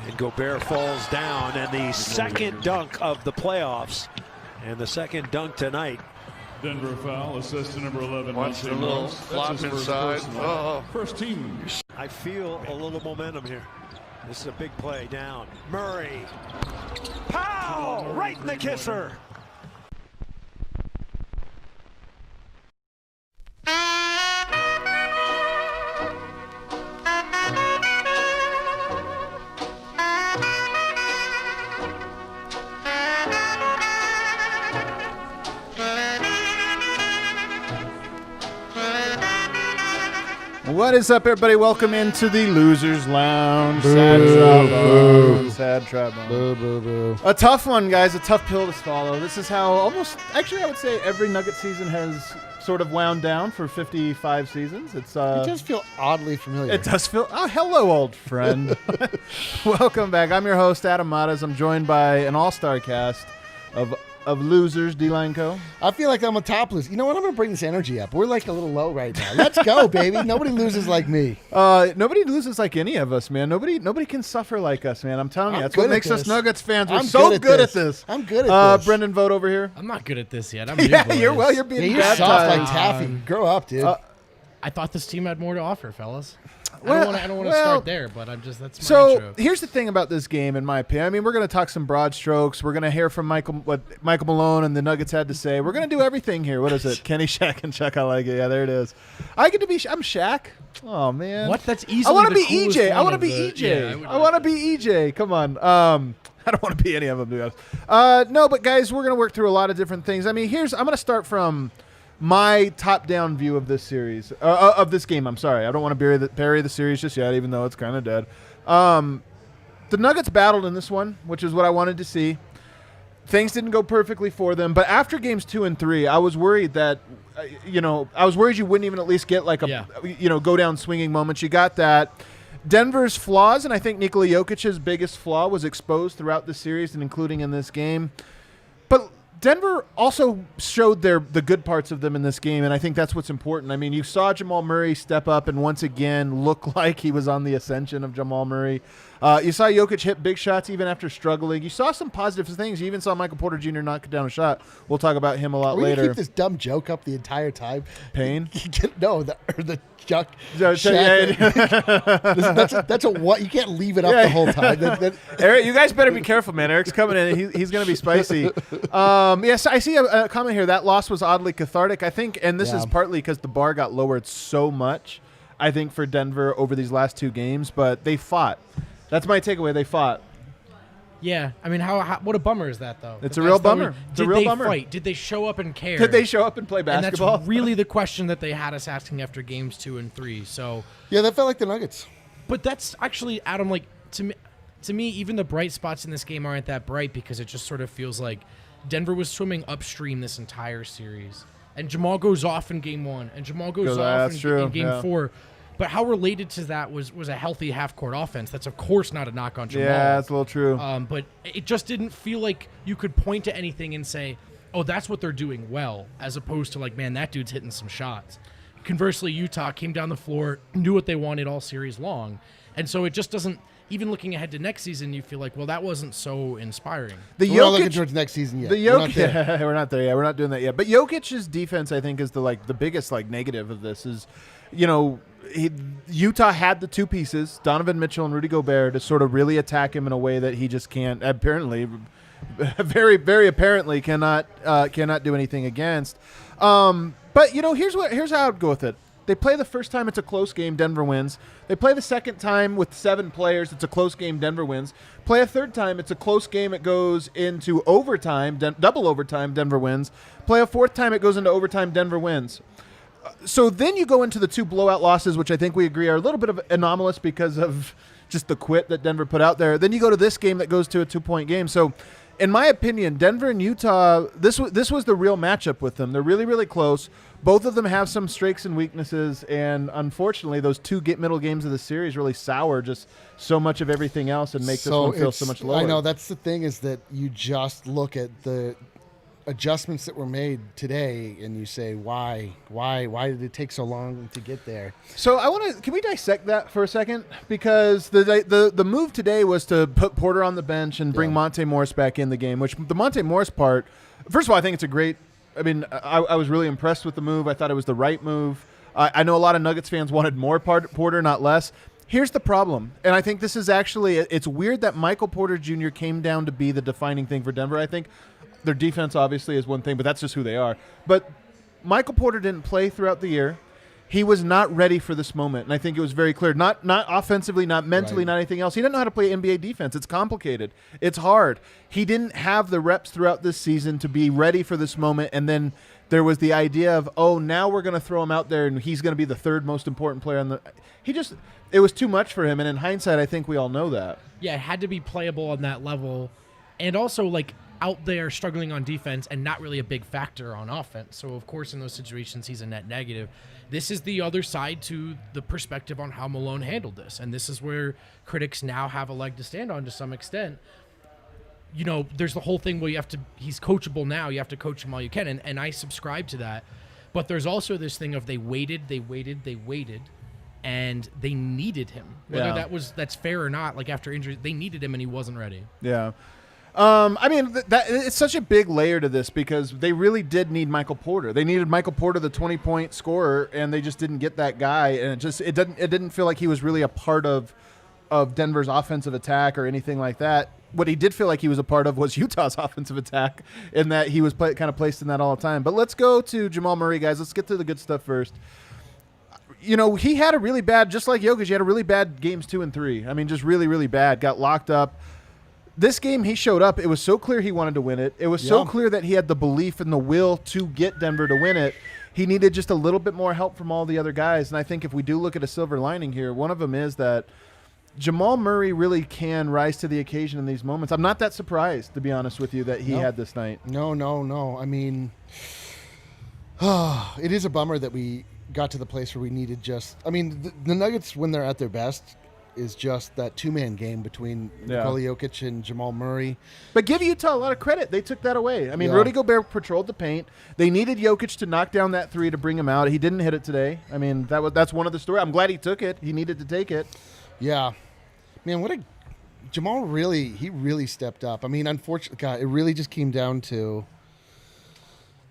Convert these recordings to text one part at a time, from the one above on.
And Gobert falls down, and the second dunk of the playoffs, and the second dunk tonight. Denver foul, assistant number 11. Watch the little flop inside. First team. I feel a little momentum here. This is a big play down. Murray. Pow! Right in the kisser. What is up, everybody? Welcome into the Losers Lounge. Boo. Sad trombone. Boo, boo, boo. A tough one, guys. A tough pill to swallow. This is how almost, actually, I would say every Nugget season has sort of wound down for 55 seasons. It does feel oddly familiar. It does feel. Oh, hello, old friend. Welcome back. I'm your host, Adam Matas. I'm joined by an all-star cast of losers, D-Line Co. I feel like I'm a top loser. You know what? I'm going to bring this energy up. We're like a little low right now. Let's go, baby. Nobody loses like me. Nobody loses like any of us, man. Nobody can suffer like us, man. I'm telling you. That's what makes us Nuggets fans. We're so good at this. I'm good at this. Brendan Vogt over here. I'm not good at this yet. I'm yeah, new, you're boys. you're being you're soft like taffy. Grow up, dude. I thought this team had more to offer, fellas. Well, I don't want to start there, but that's my so intro. Here's the thing about this game, in my opinion. I mean, we're going to talk some broad strokes. We're going to hear from what Michael Malone and the Nuggets had to say. We're going to do everything here. What is it? Kenny, Shaq, and Chuck. I like it. Yeah, there it is. I get to be. I'm Shaq. Oh man. What? That's easily. I want to the be coolest EJ. I one want to of be the- EJ. Yeah, I want to be EJ. Come on. I don't want to be any of them, to be honest. No, but guys, we're going to work through a lot of different things. I mean, I'm going to start from my top-down view of this series, of this game. I'm sorry. I don't want to bury the series just yet, even though it's kind of dead. The Nuggets battled in this one, which is what I wanted to see. Things didn't go perfectly for them, but after games 2 and 3, I was worried that, I was worried you wouldn't even at least get like go down swinging moments. You got that. Denver's flaws, and I think Nikola Jokic's biggest flaw was exposed throughout the series and including in this game. But Denver also showed the good parts of them in this game, and I think that's what's important. I mean, you saw Jamal Murray step up and once again look like he was on the ascension of Jamal Murray. You saw Jokic hit big shots even after struggling. You saw some positive things. You even saw Michael Porter Jr. knock down a shot. We'll talk about him a lot later. Are we keep this dumb joke up the entire time? Pain? No, the Chuck. That's That's a what? You can't leave it up the whole time. Eric, you guys better be careful, man. Eric's coming in. He's going to be spicy. Yes, I see a comment here. That loss was oddly cathartic, I think, and this is partly because the bar got lowered so much, I think, for Denver over these last 2 games, but they fought. That's my takeaway. They fought. Yeah, I mean, how what a bummer is that, though? It's a real bummer. It's a real bummer. Did they fight? Did they show up and care? Did they show up and play basketball? And that's really the question that they had us asking after games 2 and 3. So yeah, that felt like the Nuggets. But that's actually, Adam, like, to me, even the bright spots in this game aren't that bright because it just sort of feels like Denver was swimming upstream this entire series. And Jamal goes off in game 1, and Jamal goes off in game 4. But how related to that was a healthy half-court offense. That's, of course, not a knock on Jamal. Yeah, that's a little true. But it just didn't feel like you could point to anything and say, oh, that's what they're doing well, as opposed to, like, man, that dude's hitting some shots. Conversely, Utah came down the floor, knew what they wanted all series long. And so it just doesn't – even looking ahead to next season, you feel like, well, that wasn't so inspiring. We're not looking towards next season yet. We're not there. We're not there yet. We're not doing that yet. But Jokic's defense, I think, is the biggest, like, negative of this is, Utah had the 2 pieces, Donovan Mitchell and Rudy Gobert, to sort of really attack him in a way that he just can't, apparently, very, very apparently cannot do anything against. But, here's how I'd go with it. They play the first time, it's a close game, Denver wins. They play the second time with 7 players, it's a close game, Denver wins. Play a third time, it's a close game, it goes into overtime, double overtime, Denver wins. Play a fourth time, it goes into overtime, Denver wins. So then you go into the 2 blowout losses, which I think we agree are a little bit of anomalous because of just the quit that Denver put out there. Then you go to this game that goes to a 2-point game. So in my opinion, Denver and Utah, this was the real matchup with them. They're really, really close. Both of them have some strengths and weaknesses, and unfortunately, those 2 middle games of the series really sour just so much of everything else and make this one feel so much lower. I know, that's the thing, is that you just look at adjustments that were made today, and you say, why did it take so long to get there? So can we dissect that for a second? Because the move today was to put Porter on the bench and bring Monte Morris back in the game, which the Monte Morris part, first of all, I think it's a great, I was really impressed with the move. I thought it was the right move. I know a lot of Nuggets fans wanted more Porter, not less. Here's the problem, and I think this is actually, it's weird that Michael Porter Jr. came down to be the defining thing for Denver, I think. Their defense obviously is one thing, but that's just who they are. But Michael Porter didn't play throughout the year. He was not ready for this moment, and I think it was very clear. Not offensively, not mentally, not anything else. He didn't know how to play NBA defense. It's complicated. It's hard. He didn't have the reps throughout this season to be ready for this moment, and then there was the idea of, now we're going to throw him out there, and he's going to be the third most important player on the – it was too much for him, and in hindsight, I think we all know that. Yeah, it had to be playable on that level, and also, out there struggling on defense and not really a big factor on offense. So, of course, in those situations, he's a net negative. This is the other side to the perspective on how Malone handled this. And this is where critics now have a leg to stand on to some extent. There's the whole thing where he's coachable now. You have to coach him all you can. And I subscribe to that. But there's also this thing of they waited, and they needed him. Whether that's fair or not, after injury, they needed him and he wasn't ready. Yeah. It's such a big layer to this because they really did need Michael Porter. They needed Michael Porter, the 20-point scorer, and they just didn't get that guy. And it didn't feel like he was really a part of Denver's offensive attack or anything like that. What he did feel like he was a part of was Utah's offensive attack, in that he was kind of placed in that all the time. But let's go to Jamal Murray, guys. Let's get to the good stuff first. He had a really bad, just like Jokic, he had a really bad games 2 and 3. Just really, really bad. Got locked up. This game, he showed up. It was so clear he wanted to win it. It was so clear that he had the belief and the will to get Denver to win it. He needed just a little bit more help from all the other guys. And I think if we do look at a silver lining here, one of them is that Jamal Murray really can rise to the occasion in these moments. I'm not that surprised, to be honest with you, that he had this night. No. It is a bummer that we got to the place where we needed the Nuggets, when they're at their best, is just that two-man game between Nikola Jokic and Jamal Murray. But give Utah a lot of credit. They took that away. Rudy Gobert patrolled the paint. They needed Jokic to knock down that three to bring him out. He didn't hit it today. That's one of the stories. I'm glad he took it. He needed to take it. Yeah. Man, Jamal really stepped up. Unfortunately, God, it really just came down to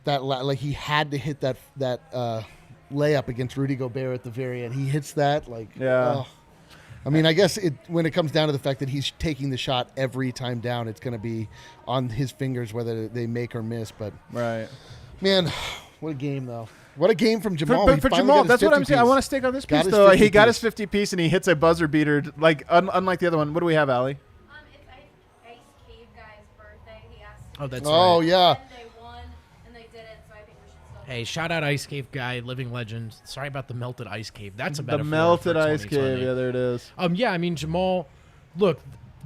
that, he had to hit that layup against Rudy Gobert at the very end. He hits that, I guess when it comes down to the fact that he's taking the shot every time down, it's going to be on his fingers whether they make or miss. But man, what a game though! What a game from Jamal. For Jamal, that's what I'm saying. I want to stick on this piece though. He got his 50 piece and he hits a buzzer beater. Unlike the other one. What do we have, Allie? It's Ice Cave Guy's birthday. He asked. Oh, that's right. Yeah. Hey, Hey, shout out Ice Cave Guy, living legend. Sorry about the melted ice cave. That's a metaphor. The melted ice cave. Yeah, there it is. Jamal, look,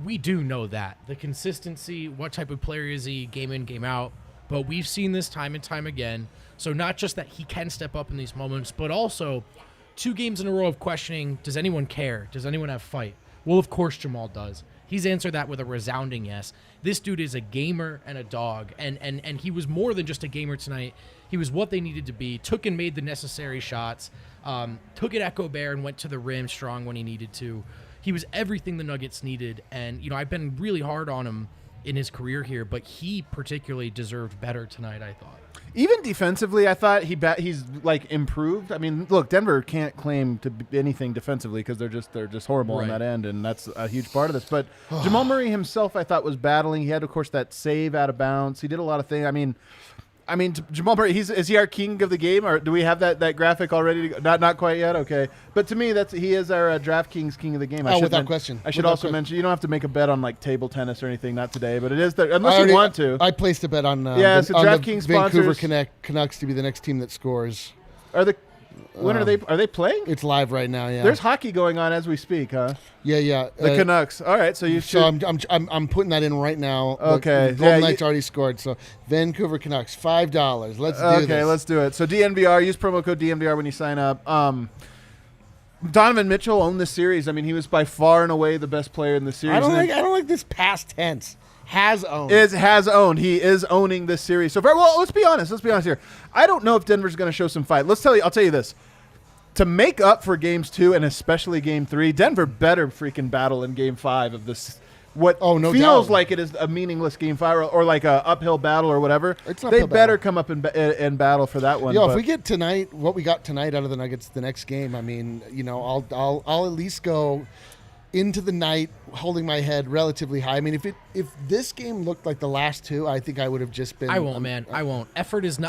we do know that. The consistency, what type of player is he, game in, game out. But we've seen this time and time again. So not just that he can step up in these moments, but also 2 games in a row of questioning, does anyone care? Does anyone have fight? Well, of course Jamal does. He's answered that with a resounding yes. This dude is a gamer and a dog, and he was more than just a gamer tonight. He was what they needed to be, took and made the necessary shots, took it at Gobert and went to the rim strong when he needed to. He was everything the Nuggets needed, and I've been really hard on him in his career here, but he particularly deserved better tonight, I thought. Even defensively, I thought he's improved. Look, Denver can't claim to be anything defensively because they're just horrible on that end, and that's a huge part of this. But Jamal Murray himself, I thought, was battling. He had, of course, that save out of bounds. He did a lot of things. Jamal Murray, is he our king of the game, or do we have that graphic already? Not quite yet. Okay, but to me, he is our DraftKings king of the game. Without question. I should also mention you don't have to make a bet on table tennis or anything. Not today, but it is there unless you want to. I placed a bet on DraftKings Vancouver Canucks to be the next team that scores. When are they playing? It's live right now. Yeah, there's hockey going on as we speak, huh? Yeah. The Canucks. All right, so you should. So I'm putting that in right now. Okay. The Golden Knights already scored. So Vancouver Canucks, $5. Let's do this. Okay, let's do it. So DNVR, use promo code DNVR when you sign up. Donovan Mitchell owned this series. I mean, he was by far and away the best player in the series. I don't like this past tense. Has owned. Has owned. He is owning this series so far. Well, let's be honest. Let's be honest here. I don't know if Denver's going to show some fight. I'll tell you this. To make up for games 2 and especially game 3, Denver better freaking battle in game 5 of this. What no feels doubt. like it is a meaningless game 5 or like a uphill battle or whatever. It's an they uphill better battle. come up in battle for that one. Yo, but if we get tonight, what we got tonight out of the Nuggets, the next game, I mean, I'll at least go into the night holding my head relatively high. I mean, if this game looked like the last 2, I think I would have just been. I won't, man. I won't. Effort's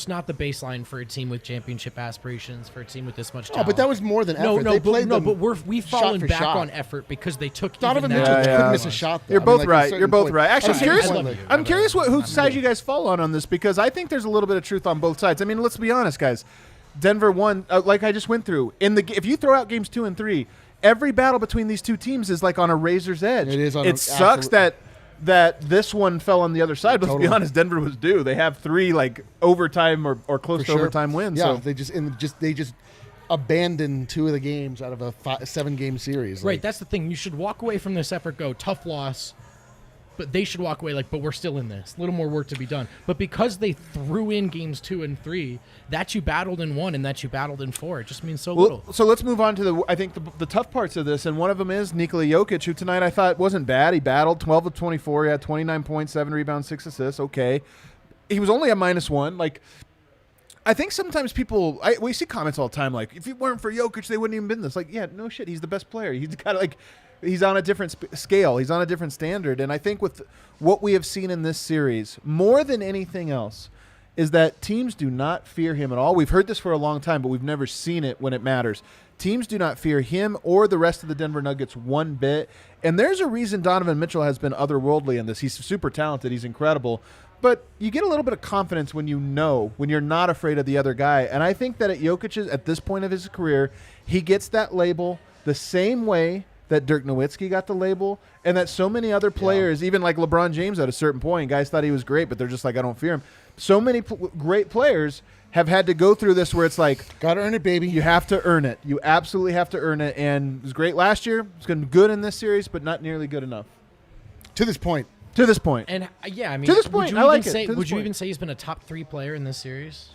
not the baseline for a team with championship aspirations, for a team with this much talent. Oh, but that was more than effort. We've fallen back on effort because they took Donovan even Mitchell that. couldn't miss a shot. Though. You're I mean, both like, at a right. certain You're both point- right. Actually, at a certain I'm point, curious. I'm curious whose side you guys fall on this because I think there's a little bit of truth on both sides. I mean, let's be honest, guys. Denver won, like I just went through. If you throw out games 2 and 3, every battle between these two teams is like on a razor's edge. It is. It sucks that this one fell on the other side. But Totally. let's be honest, Denver was due. They have 3 like overtime or close For to sure. overtime wins. Yeah, so. they just abandoned 2 of the games out of a 7-game series. Right, Like, that's the thing. You should walk away from this effort, go tough loss, but they should walk away but we're still in this. A little more work to be done. But because they threw in games 2 and 3, that you battled in 1 and that you battled in 4, it just means so little. So let's move on to I think the tough parts of this, and one of them is Nikola Jokic, who tonight I thought wasn't bad. He battled 12 of 24. He had 29 points, 7 rebounds, 6 assists. Okay, he was only a -1. Like, I think sometimes we see comments all the time like, if it weren't for Jokic, they wouldn't even been this. Like, yeah, no shit. He's the best player. He's got like. He's on a different scale. He's on a different standard. And I think with what we have seen in this series, more than anything else, is that teams do not fear him at all. We've heard this for a long time, but we've never seen it when it matters. Teams do not fear him or the rest of the Denver Nuggets one bit. And there's a reason Donovan Mitchell has been otherworldly in this. He's super talented. He's incredible. But you get a little bit of confidence when when you're not afraid of the other guy. And I think that at this point of his career, he gets that label the same way that Dirk Nowitzki got the label, and that so many other players, even like LeBron James at a certain point, guys thought he was great, but they're just like, I don't fear him. So many great players have had to go through this where it's like, gotta earn it, baby. You have to earn it. You absolutely have to earn it. And it was great last year. It's been good in this series, but not nearly good enough. To this point. And yeah, I mean, to this point, I like it. Would you even say he's been a top 3 player in this series?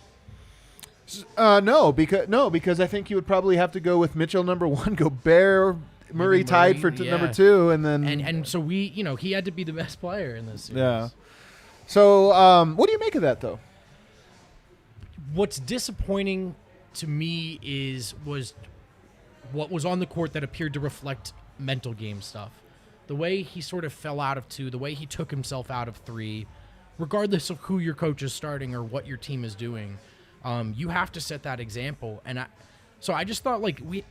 No, because I think you would probably have to go with Mitchell number 1, Gobert, Murray tied for number 2, and then and so he had to be the best player in this series. Yeah. So what do you make of that though? What's disappointing to me was what was on the court that appeared to reflect mental game stuff. The way he sort of fell out of 2, the way he took himself out of 3, regardless of who your coach is starting or what your team is doing, you have to set that example. And So I just thought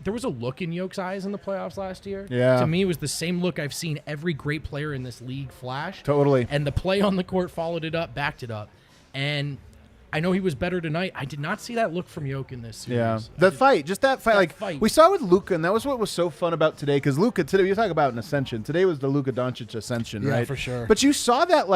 there was a look in Yoke's eyes in the playoffs last year. Yeah. To me, it was the same look I've seen every great player in this league flash. Totally. And the play on the court followed it up, backed it up. And I know he was better tonight. I did not see that look from Yoke in this series. Yeah. That fight. We saw with Luka, and that was what was so fun about today, because Luka, today, you talk about an ascension. Today was the Luka Doncic ascension, Yeah, right? for sure. But you saw that,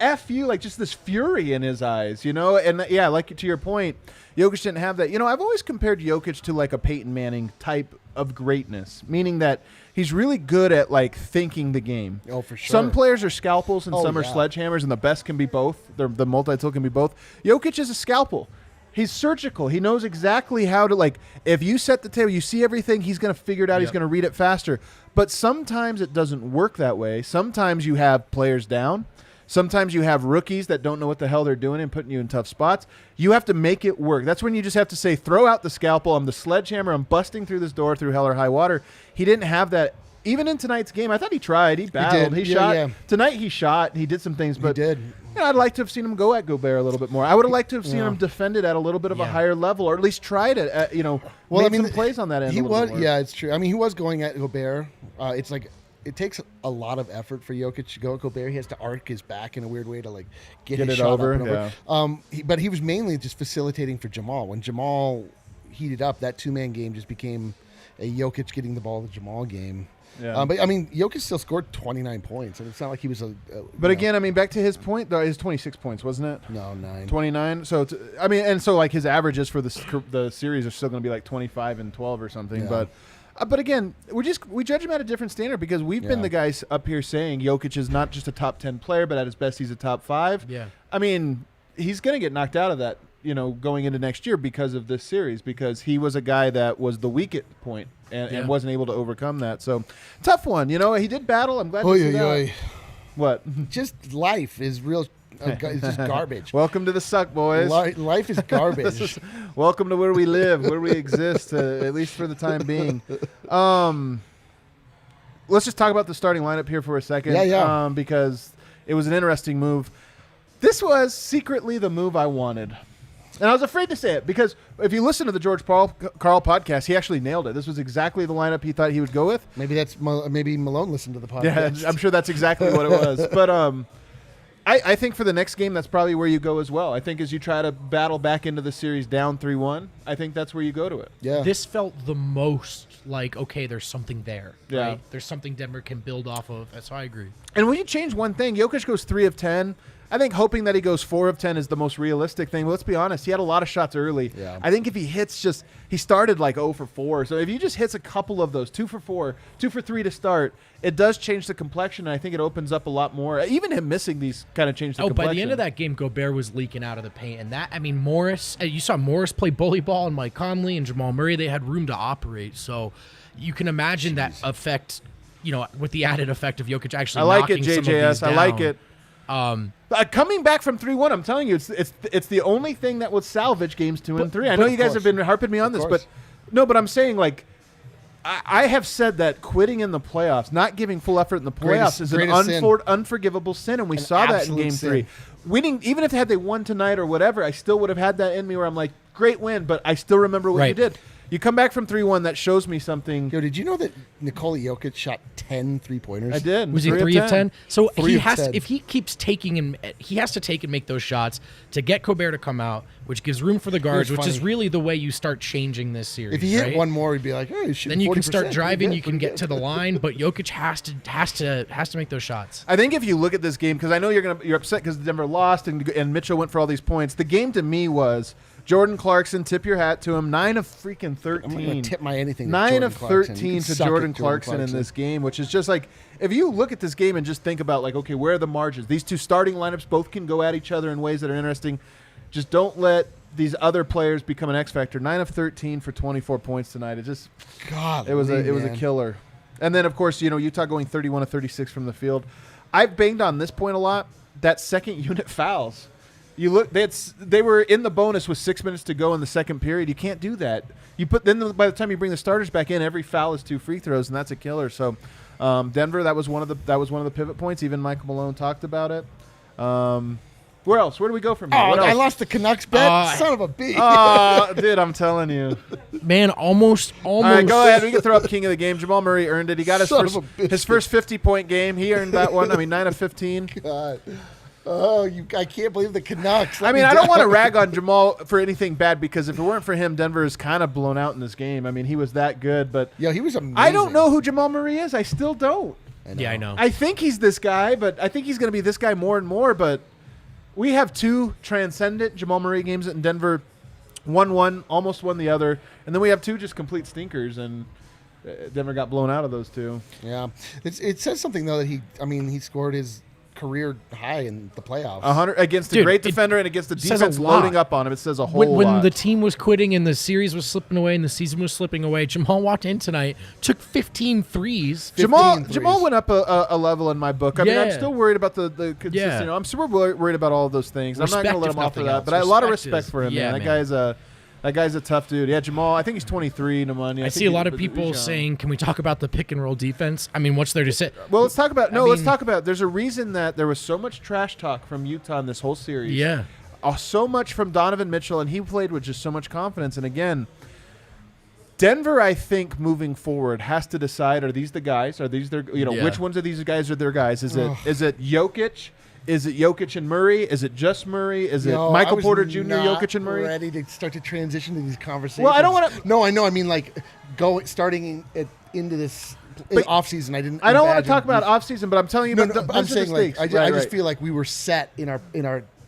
F you, just this fury in his eyes, And, yeah, to your point, Jokic didn't have that. I've always compared Jokic to, a Peyton Manning type of greatness, meaning that he's really good at, thinking the game. Oh, for sure. Some players are scalpels and Oh, some are yeah. sledgehammers, and the best can be both. The multi-tool can be both. Jokic is a scalpel. He's surgical. He knows exactly how to, if you set the table, you see everything, he's going to figure it out. Yep. He's going to read it faster. But sometimes it doesn't work that way. Sometimes you have players down. Sometimes you have rookies that don't know what the hell they're doing and putting you in tough spots. You have to make it work. That's when you just have to say, throw out the scalpel. I'm the sledgehammer. I'm busting through this door through hell or high water. He didn't have that. Even in tonight's game, I thought he tried. He battled. He Yeah, shot. yeah. Tonight he shot. He did some things. But did. I'd like to have seen him go at Gobert a little bit more. I would have liked to have seen him defend it at a little bit of a higher level, or at least tried it. Made some plays on that end. He a little was, bit more. yeah, it's true. I mean, he was going at Gobert. It takes a lot of effort for Jokic to go at Gobert. He has to arc his back in a weird way to get his it shot over, up and over. But he was mainly just facilitating for Jamal. When Jamal heated up, that 2-man game just became Jokic getting the ball in the Jamal game. Yeah. But I mean, Jokic still scored 29 points, and it's not like he was But again, I mean, back to his point, though, his 26 points, wasn't it? No, 9. 29. So I mean, and so like his averages for the series are still going to be like 25 and 12 or something. Yeah. But again, we judge him at a different standard because we've been the guys up here saying Jokic is not just a top 10 player, but at his best he's a top 5. Yeah. I mean, he's going to get knocked out of that, going into next year because of this series, because he was a guy that was the weakest point and wasn't able to overcome that. So tough one. He did battle. I'm glad to see that. What? Just life is real. It's just garbage. Welcome to the suck, boys. Life is garbage. Welcome to where we live, where we exist, at least for the time being. Let's just talk about the starting lineup here for a second. Yeah. Because it was an interesting move. This was secretly the move I wanted. And I was afraid to say it because if you listen to the George Carl podcast, he actually nailed it. This was exactly the lineup he thought he would go with. Maybe Malone listened to the podcast. Yeah, I'm sure that's exactly what it was. But I think for the next game, that's probably where you go as well. I think as you try to battle back into the series down 3-1, I think that's where you go to it. Yeah. This felt the most like, okay, there's something there. Yeah. Right? There's something Denver can build off of. So I agree. And when you change one thing, Jokic goes 3 of 10. I think hoping that he goes 4 of 10 is the most realistic thing. But let's be honest, he had a lot of shots early. Yeah. I think if he hits he started like 0 for 4. So if he just hits a couple of those, 2 for 4, 2 for 3 to start, it does change the complexion. And I think it opens up a lot more. Even him missing these kind of changed the complexion. By the end of that game, Gobert was leaking out of the paint. And Morris, you saw Morris play bully ball, and Mike Conley and Jamal Murray, they had room to operate. So you can imagine that effect, with the added effect of Jokic actually knocking some of these JJS. down. I like it. Coming back from 3-1, I'm telling you, it's the only thing that will salvage games 2 and 3. I know you guys have been harping me on this, but I'm saying like I have said that quitting in the playoffs, not giving full effort in the playoffs, is an unforgivable sin, and we saw that in Game 3. Winning, even if they won tonight or whatever, I still would have had that in me where I'm like, great win, but I still remember what you did. You come back from 3-1, that shows me something. Yo, did you know that Nikola Jokic shot 10 3-pointers? I did. Was he 3 of 10? So he has if he keeps taking and he has to take and make those shots to get Gobert to come out, which gives room for the guards, which is really the way you start changing this series. If he hit one more, he'd be like, "Hey, then you can start driving, you can get to the line, but Jokic has to make those shots." I think if you look at this game, because I know you're upset because Denver lost and Mitchell went for all these points. The game to me was Jordan Clarkson. Tip your hat to him. 9 of freaking 13. I'm going to tip my anything. 9 of 13 to Jordan Clarkson in this game, which is just like, if you look at this game and just think about like, okay, where are the margins? These two starting lineups both can go at each other in ways that are interesting. Just don't let these other players become an X factor. 9 of 13 for 24 points tonight. It just, it was a killer. And then of course, Utah going 31 of 36 from the field. I've banged on this point a lot. That second unit fouls. You look, they were in the bonus with 6 minutes to go in the second period. You can't do that. By the time you bring the starters back in, every foul is 2 free throws, and that's a killer. So, Denver, that was one of the pivot points. Even Michael Malone talked about it. Where else? Where do we go from here? I lost the Canucks bet. Son of a bitch. Dude, I'm telling you. Man, almost. All right, go ahead. We can throw up king of the game. Jamal Murray earned it. He got his first 50-point game. He earned that one. 9 of 15. God. I can't believe the Canucks. I don't want to rag on Jamal for anything bad, because if it weren't for him, Denver is kind of blown out in this game. He was that good, but he was amazing. I don't know who Jamal Murray is. I still don't. I know. I think he's this guy, but I think he's going to be this guy more and more. But we have 2 transcendent Jamal Murray games in Denver. Won, almost won the other, and then we have 2 just complete stinkers, and Denver got blown out of those 2. Yeah, it says something though that he scored his career high in the playoffs. 100 against a great defender and against the defense loading up on him. It says a whole lot. When the team was quitting and the series was slipping away and the season was slipping away, Jamal walked in tonight, took 15 threes. Jamal went up a level in my book. I'm still worried about the consistency. Yeah. I'm super worried about all of those things. I'm not going to let him off for that. Else. But I have a lot of respect for him, man. That guy's a tough dude. Yeah, Jamal, I think he's 23. I see a lot of people saying, can we talk about the pick and roll defense? What's there to say? Well, let's talk about there's a reason that there was so much trash talk from Utah in this whole series. Yeah. So much from Donovan Mitchell, and he played with just so much confidence. And again, Denver, I think, moving forward, has to decide, are these the guys? Are these their, which ones of these guys are their guys? Is it Jokic? Is it Jokic and Murray? Is it just Murray? Is it Yo, Michael I was Porter Jr., not Jokic and Murray? ready to start to transition to these conversations. Well, I don't wanna- No, I know. I mean, like, starting into this off season. I didn't. I don't want to imagine talk about these- off season, but I'm telling you No, about no, the but I'm those are saying the like stakes. I Right, just right. feel like we were set in our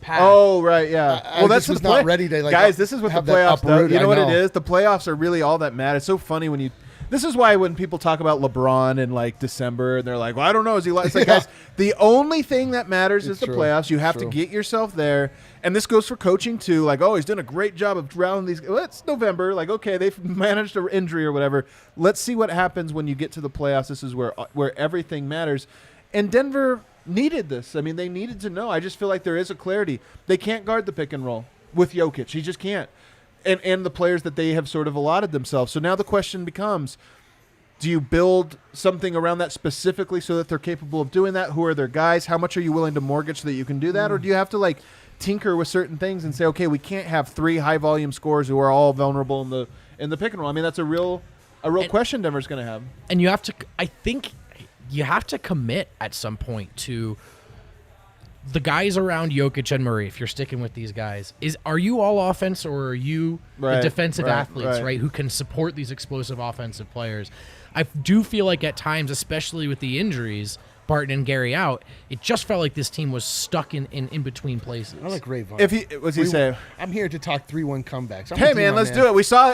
path. Oh, right, yeah. I Well, just that's was the not ready to, like, guys. This is what the have that playoffs do. uprooted. You know I what it know. is? The playoffs are really all that matters. It's so funny when you. This is why when people talk about LeBron in like December and they're like, "Well, I don't know, is he?" It's like, Yeah. guys, the only thing that matters is It's the true. playoffs. You have True. to get yourself there, and this goes for coaching too. Like, oh, he's doing a great job of rounding these. Well, it's November. Like, okay, they've managed an injury or whatever. Let's see what happens when you get to the playoffs. This is where everything matters, and Denver needed this. I mean, they needed to know. I just feel like there is a clarity. They can't guard the pick and roll with Jokic. He just can't. And the players that they have sort of allotted themselves. So now the question becomes, do you build something around that specifically so that they're capable of doing that? Who are their guys? How much are you willing to mortgage so that you can do that? Or do you have to like tinker with certain things and say, okay, we can't have 3 high volume scorers who are all vulnerable in the pick and roll? I mean, that's a real question Denver's going to have. And you have to, I think you have to commit at some point to the guys around Jokic and Murray. If you're sticking with these guys, are you all offense or are you Right, the defensive right, athletes, right. right, who can support these explosive offensive players? I do feel like at times, especially with the injuries, Barton and Gary out, it just felt like this team was stuck in between places. I like Ray Vaughn. What's he say? I'm here to talk 3-1 comebacks. I'm Hey, with you, man, my let's do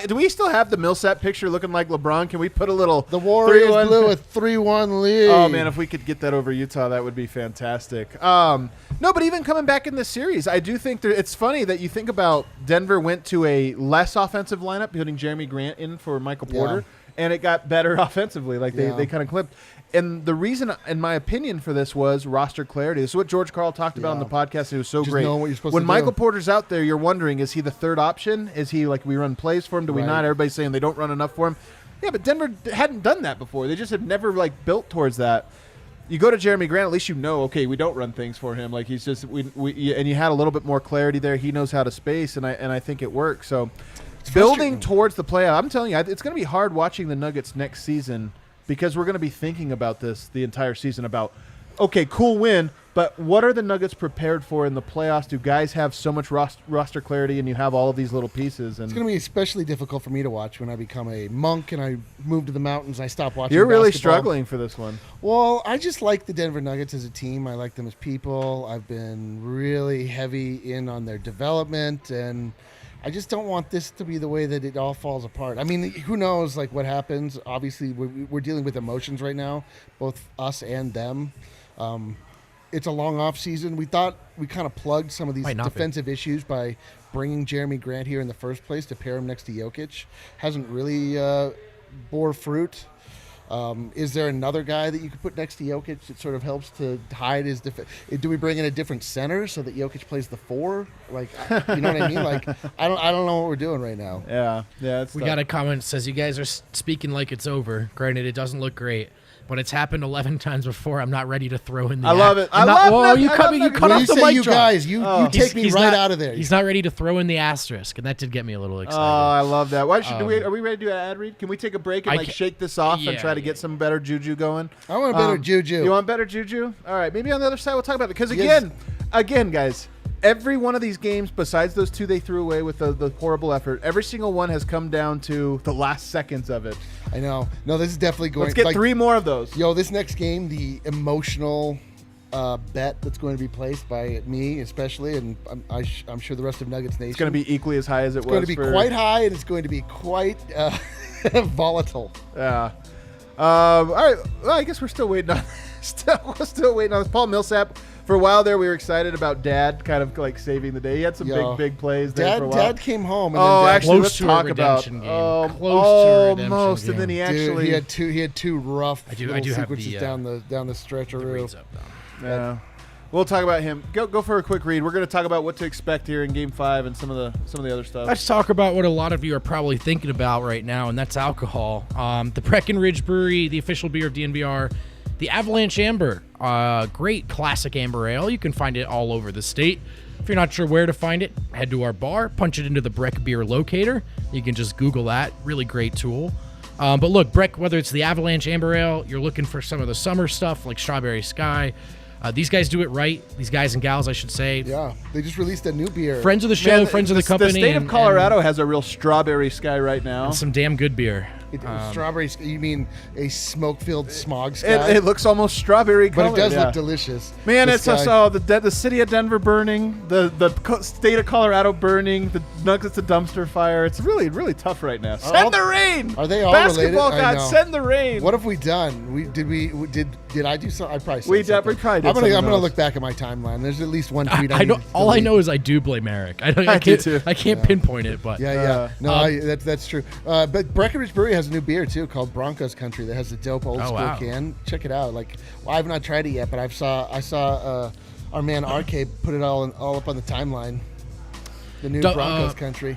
it. Do we still have the Millsap picture looking like LeBron? Can we put a little The Warriors 3-1? blew a 3-1 lead. Oh, man, if we could get that over Utah, that would be fantastic. No, but even coming back in this series, I do think it's funny that you think about Denver went to a less offensive lineup, putting Jeremy Grant in for Michael Porter, and it got better offensively. Like, they kind of clipped. And the reason, in my opinion, for this was roster clarity. This is what George Karl talked about on the podcast. It was so Just great. know what you're supposed When to Michael do. Porter's out there, you're wondering, is he the third option? Is he like we run plays for him? Do we Right. not? Everybody's saying they don't run enough for him. Yeah, but Denver hadn't done that before. They just have never like built towards that. You go to Jeremy Grant, at least you know, okay, we don't run things for him. Like he's just and you had a little bit more clarity there. He knows how to space, and I think it works. So building towards the playoff, I'm telling you, it's going to be hard watching the Nuggets next season because we're going to be thinking about this the entire season about, okay, cool win, but what are the Nuggets prepared for in the playoffs? Do guys have so much roster clarity and you have all of these little pieces? And It's going to be especially difficult for me to watch when I become a monk and I move to the mountains and I stop watching you're really basketball. struggling for this one. Well, I just like the Denver Nuggets as a team. I like them as people. I've been really heavy in on their development, and I just don't want this to be the way that it all falls apart. I mean, who knows, like, what happens? Obviously, we're dealing with emotions right now, both us and them. It's a long off season. We thought we kind of plugged some of these Might not be. defensive issues by bringing Jeremy Grant here in the first place to pair him next to Jokic. Hasn't really bore fruit. Is there another guy that you could put next to Jokic that sort of helps to hide his defense? Do we bring in a different center so that Jokic plays the 4? Like, you know what I mean? Like, I don't know what we're doing right now. Yeah. It's We tough. got a comment that says you guys are speaking like it's over. Granted, it doesn't look great. When it's happened 11 times before, I'm not ready to throw in the. I love it. I I'm not- love whoa, that. you I cut love me. that. You cut When off you the say mic you drop. guys, you take me He's right not- out of there. He's not ready to throw in the asterisk, and that did get me a little Oh, excited. I love that. Why should are we ready to do an ad read? Can we take a break and I like ca- shake this off and Yeah, try to yeah, get some better juju going? I want a better juju. You want better juju? All right, maybe on the other side we'll talk about it. Because Yes. again, guys, every one of these games, besides those 2 they threw away with the horrible effort, every single one has come down to the last seconds of it. I know. No, this is definitely going. Let's get like, 3 more of those. Yo, this next game, the emotional bet that's going to be placed by me, especially, and I'm sure the rest of Nuggets Nation. It's going to be equally as high as it was. It's going to be quite high, and it's going to be quite volatile. Yeah. All right. Well, I guess we're still waiting on. Still waiting on this. Paul Millsap. For a while there, we were excited about Dad kind of like saving the day. He had some Yo. big plays there for a while. Dad came home. And Oh, then Dad, actually, Close let's to a talk about redemption game. Close to a almost, redemption and then he game. actually. Dude, he had two rough I do little have sequences the, down the stretcheroo. Reads up, though. Yeah. We'll talk about him. Go for a quick read. We're going to talk about what to expect here in Game 5 and some of the other stuff. Let's talk about what a lot of you are probably thinking about right now, and that's alcohol. The Breckenridge Brewery, the official beer of DNVR, the Avalanche Amber, great classic amber ale. You can find it all over the state. If you're not sure where to find it, head to our bar, punch it into the Breck Beer Locator. You can just Google that. Really great tool. But look, Breck, whether it's the Avalanche Amber Ale, you're looking for some of the summer stuff like Strawberry Sky, These guys do it right. These guys and gals, I should say. Yeah, they just released a new beer. Friends of the show, friends of the company. The state of and Colorado has a real strawberry sky right now. and some damn good beer. Strawberries? You mean a smoke-filled smog sky? It looks almost strawberry but colored. it does yeah. look delicious. Man, The it's sky. so the city of Denver burning, the state of Colorado burning, the Nuggets a dumpster fire. It's really, really tough right now. Send the rain. Are they all Basketball related? I God, know. send the rain. What have we done? Did I do something? I probably said We something. probably did I'm something gonna else. look back at my timeline. There's at least one tweet. I know. All I know is I do blame Eric. I I do can't, too. I can't pinpoint it, but Yeah. No, that's true. But Breckenridge Brewery has a new beer too called Broncos Country that has a dope old school wow. can. Check it out. I have not tried it yet, but I saw our man RK put it all up on the timeline. The new Broncos Country.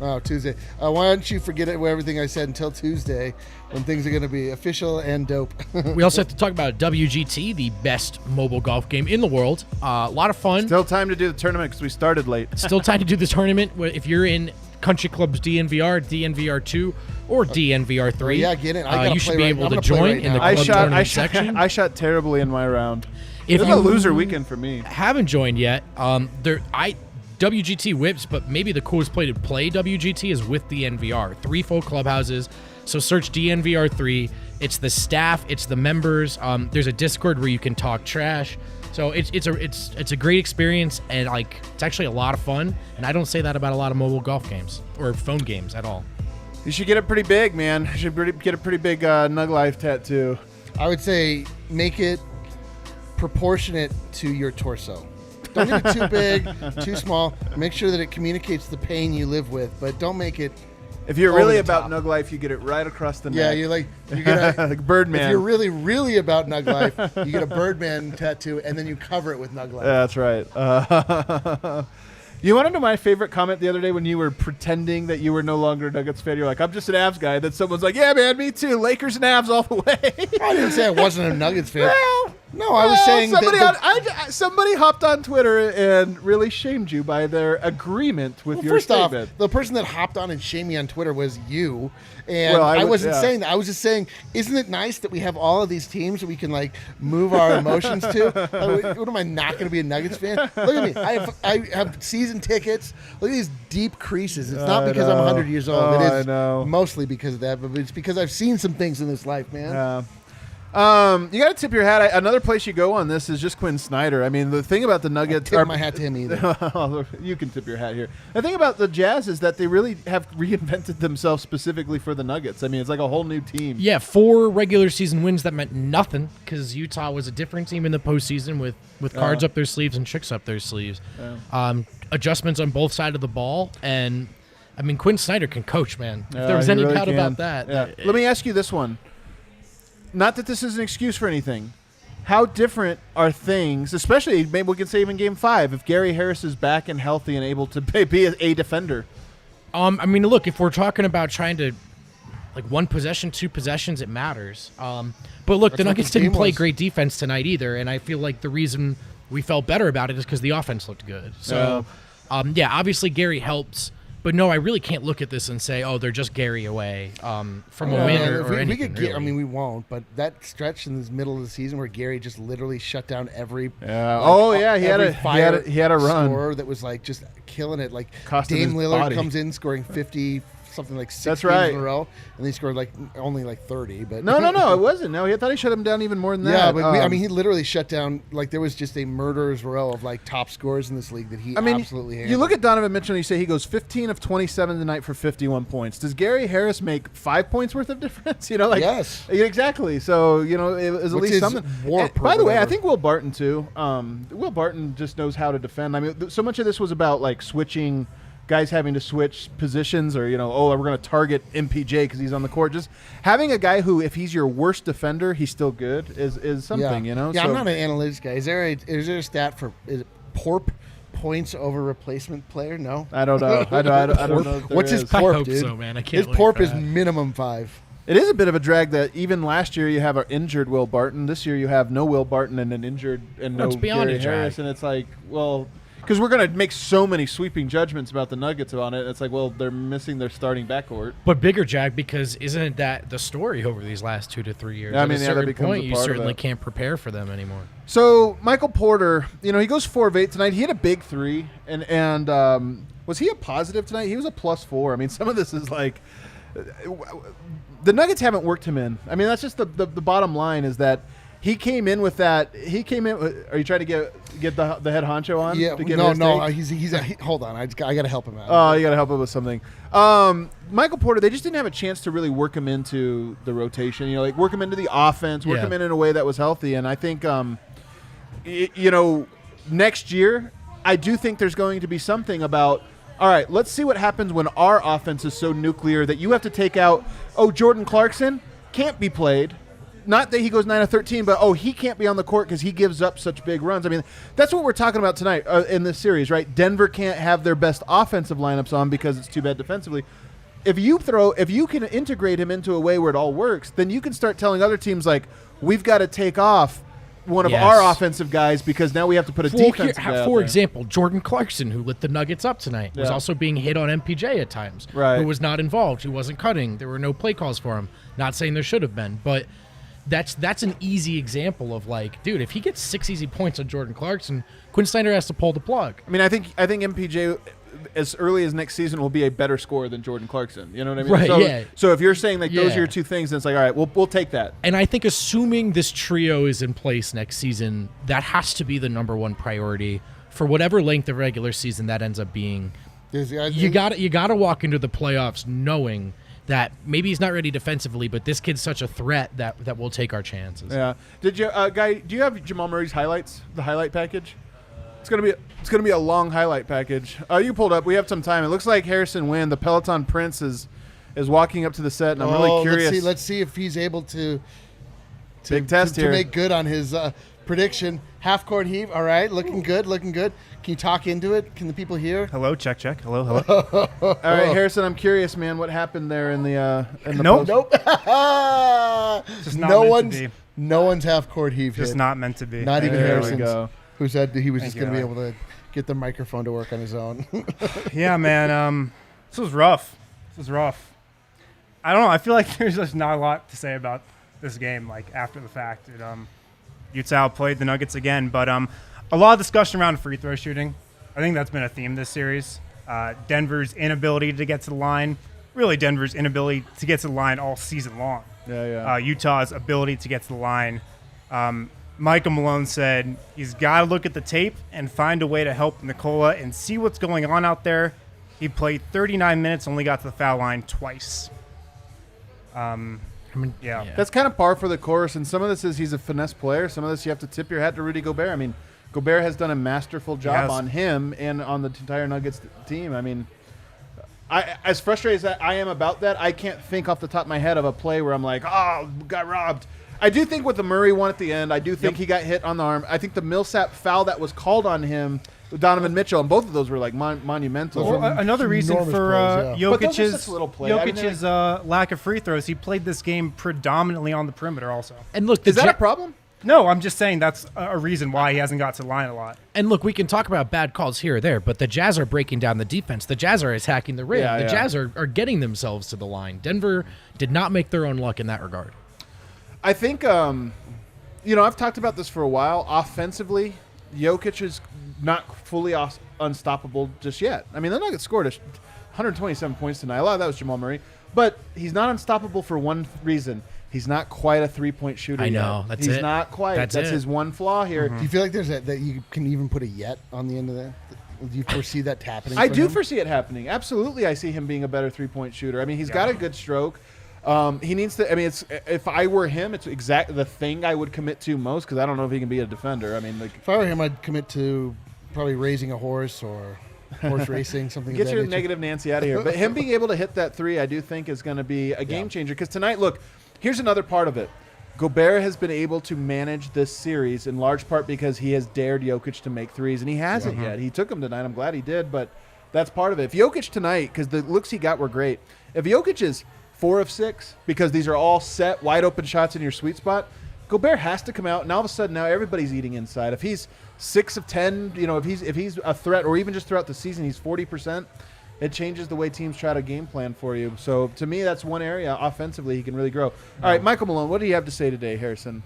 Oh, Tuesday. Why don't you forget everything I said until Tuesday when things are going to be official and dope. we also have to talk about WGT, the best mobile golf game in the world. A lot of fun. Still time to do the tournament because we started late. Still time to do the tournament. If you're in Country Club's DNVR, DNVR 2, or DNVR 3, yeah, get in. I gotta you should play be right- able I'm to gonna play join right in the now. club tournament section. I shot terribly in my round. If It was you a loser weekend for me. haven't joined yet, WGT whips, but maybe the coolest play to play WGT is with DNVR. 3 full clubhouses. So search DNVR 3. It's the staff, it's the members. There's a Discord where you can talk trash. So it's a great experience, and it's actually a lot of fun. And I don't say that about a lot of mobile golf games or phone games at all. You should get it pretty big, man. You should get a pretty big Nug Life tattoo. I would say make it proportionate to your torso. Don't make it too big, too small. Make sure that it communicates the pain you live with, but don't make it. If you're over really the about top. Nug Life, you get it right across the Yeah, neck. you get a like Birdman. If you're really, really about Nug Life, you get a Birdman tattoo, and then you cover it with Nug Life. That's right. You want to know my favorite comment the other day when you were pretending that you were no longer a Nuggets fan? You're like, I'm just an Avs guy. Then someone's like, yeah, man, me too. Lakers and Avs all the way. I didn't say I wasn't a Nuggets fan. Well, No, I was saying somebody, that somebody hopped on Twitter and really shamed you by their agreement with your first off, statement. the person that hopped on and shamed me on Twitter was you. And Well, I would- wasn't yeah. saying that. I was just saying, isn't it nice that we have all of these teams that we can move our emotions to? What am I not going to be a Nuggets fan? Look at me. I have season tickets. Look at these deep creases. It's not I because I'm know. 100 years old. Oh, it I is know. mostly because of that, but it's because I've seen some things in this life, man. You got to tip your hat. Another place you go on this is just Quinn Snyder. I mean, the thing about the Nuggets... Tip my hat to him either. You can tip your hat here. The thing about the Jazz is that they really have reinvented themselves specifically for the Nuggets. I mean, it's like a whole new team. Yeah, 4 regular season wins that meant nothing because Utah was a different team in the postseason with cards up their sleeves and tricks up their sleeves. Adjustments on both sides of the ball, and I mean, Quinn Snyder can coach, man. If there was he any really doubt can. about that. Yeah. Let me ask you this one. Not that this is an excuse for anything. How different are things, especially maybe we can say even Game 5, if Gary Harris is back and healthy and able to be a defender? I mean, look, if we're talking about trying to, 1 possession, 2 possessions, it matters. But look, the what Nuggets this game didn't play was. great defense tonight either, and I feel like the reason we felt better about it is because the offense looked good. So, obviously Gary helps. But no, I really can't look at this and say, "Oh, they're just Gary away from a win Man, or if we anything." could really. I mean, we won't. But that stretch in the middle of the season where Gary just literally shut down every. Yeah. He had a run. Scorer that was just killing it. Costing Dame his Lillard body. comes in scoring 50, something like 6 That's games right. in a row, and he scored only 30. But No, it wasn't. No, I thought he shut him down even more than that. Yeah, but he literally shut down. There was just a murderer's row of top scorers in this league that he absolutely handled. You look at Donovan Mitchell and you say he goes 15 of 27 tonight for 51 points. Does Gary Harris make 5 points worth of difference? Yes. Yeah, exactly. So, it was at Which least is something. warp And or by the way, I whatever. think Will Barton, too. Will Barton just knows how to defend. I mean, so much of this was about, switching guys having to switch positions or, we're going to target MPJ because he's on the court. Just having a guy who, if he's your worst defender, he's still good is something, Yeah, So, I'm not an analytics guy. Is there a stat for is it PORP, points over replacement player? No. I don't know. I don't know. If there What's his is. I PORP, hope dude? so, man. I can't His wait PORP for is that. minimum 5. It is a bit of a drag that even last year you have an injured Will Barton. This year you have no Will Barton and an injured and no Well, it's beyond Gary a drag. Harris, and it's like, well, because we're going to make so many sweeping judgments about the Nuggets on it. It's like, well, they're missing their starting backcourt. But bigger, Jack, because isn't that the story over these last 2 to 3 years? Yeah, I At mean, a yeah, that certain becomes point, a you part of certainly it. can't prepare for them anymore. So Michael Porter, he goes 4 of 8 tonight. He hit a big 3, and was he a positive tonight? He was a +4. I mean, some of this is like the Nuggets haven't worked him in. I mean, that's just the bottom line is that he came in with that. He came in. Are you trying to get the head honcho on? Yeah, to give no, his no. take? Hold on. I got to help him out. Oh, you got to help him with something. Michael Porter, they just didn't have a chance to really work him into the rotation. Like work him into the offense, work him in a way that was healthy. And I think, next year, I do think there's going to be something about. All right, let's see what happens when our offense is so nuclear that you have to take out. Oh, Jordan Clarkson can't be played. Not that he goes 9 of 13, but he can't be on the court because he gives up such big runs. I mean, that's what we're talking about tonight in this series, right? Denver can't have their best offensive lineups on because it's too bad defensively. If you can integrate him into a way where it all works, then you can start telling other teams like, we've got to take off one of our offensive guys because now we have to put a defensive guy out For there. example, Jordan Clarkson, who lit the Nuggets up tonight, was also being hit on MPJ at times. Right. Who was not involved, who wasn't cutting. There were no play calls for him. Not saying there should have been, but that's an easy example of like, dude, if he gets 6 easy points on Jordan Clarkson, Quinn Snyder has to pull the plug. I mean, I think MPJ as early as next season will be a better scorer than Jordan Clarkson. You know what I mean? Right, so, yeah. So if you're saying like those are your two things, then it's like, all right, we'll take that. And I think assuming this trio is in place next season, that has to be the number one priority for whatever length of regular season that ends up being. You gotta walk into the playoffs knowing that maybe he's not ready defensively, but this kid's such a threat that we'll take our chances. Yeah. Did you, Guy? Do you have Jamal Murray's highlights? The highlight package? It's gonna be a long highlight package. You pulled up. We have some time. It looks like Harrison Wynn, the Peloton Prince, is walking up to the set, and I'm really curious. Let's see if he's able to Big test to here. make good on his prediction. Half court heave. All right, looking good. Can you talk into it? Can the people hear? Hello, check. Hello. All right, Harrison. I'm curious, man. What happened there in the Nope. post? Just not meant to be. No one's half court heave. Just hit. not meant to be. Not even There we Harrison's. go. Who said that he was Thank just going to you. be able to get the microphone to work on his own. Yeah, man. This was rough. I don't know. I feel like there's just not a lot to say about this game, like after the fact. Utah played the Nuggets again, but a lot of discussion around free throw shooting. I think that's been a theme this series. Denver's inability to get to the line. Really, Denver's inability to get to the line all season long. Yeah. Utah's ability to get to the line. Michael Malone said he's got to look at the tape and find a way to help Nikola and see what's going on out there. He played 39 minutes, only got to the foul line twice. Yeah. That's kind of par for the course, and some of this is he's a finesse player. Some of this you have to tip your hat to Rudy Gobert. I mean, Gobert has done a masterful job on him and on the entire Nuggets team. I mean, as frustrated as I am about that, I can't think off the top of my head of a play where I'm like, oh, got robbed. I do think with the Murray one at the end, I do think he got hit on the arm. I think the Millsap foul that was called on him, Donovan Mitchell, and both of those were like monumental. Well, another reason enormous for plays, But those are Jokic's such little plays. I mean, lack of free throws, he played this game predominantly on the perimeter also. And look, is that a problem? No, I'm just saying that's a reason why he hasn't got to the line a lot. And look, we can talk about bad calls here or there, but the Jazz are breaking down the defense. The Jazz are attacking the rim. The Jazz are getting themselves to the line. Denver did not make their own luck in that regard. I think, I've talked about this for a while. Offensively, Jokic is not fully unstoppable just yet. I mean, the Nuggets scored 127 points tonight. A lot of that was Jamal Murray. But he's not unstoppable for one reason. He's not quite a three-point shooter I know. yet. That's He's it. not quite. That's it. his one flaw here. Do you feel like there's that you can even put a yet on the end of that? Do you foresee that happening? I for do him? foresee it happening. Absolutely, I see him being a better three-point shooter. I mean, he's got a good stroke. He needs to. I mean, if I were him, it's exactly the thing I would commit to most because I don't know if he can be a defender. I mean, like If I were him, I'd commit to probably raising a horse or horse racing, something. get of that your nature. negative Nancy out of here. But him being able to hit that three, I do think is going to be a game changer. Because tonight, look, here's another part of it. Gobert has been able to manage this series in large part because he has dared Jokic to make threes, and he hasn't yet. He took them tonight. I'm glad he did, but that's part of it. If Jokic tonight, because the looks he got were great, if Jokic is 4 of 6, because these are all set, wide-open shots in your sweet spot, Gobert has to come out, and all of a sudden now everybody's eating inside. If he's 6 of 10, if he's a threat, or even just throughout the season, he's 40%. It changes the way teams try to game plan for you. So to me, that's one area offensively he can really grow. All right, Michael Malone, what do you have to say today, Harrison?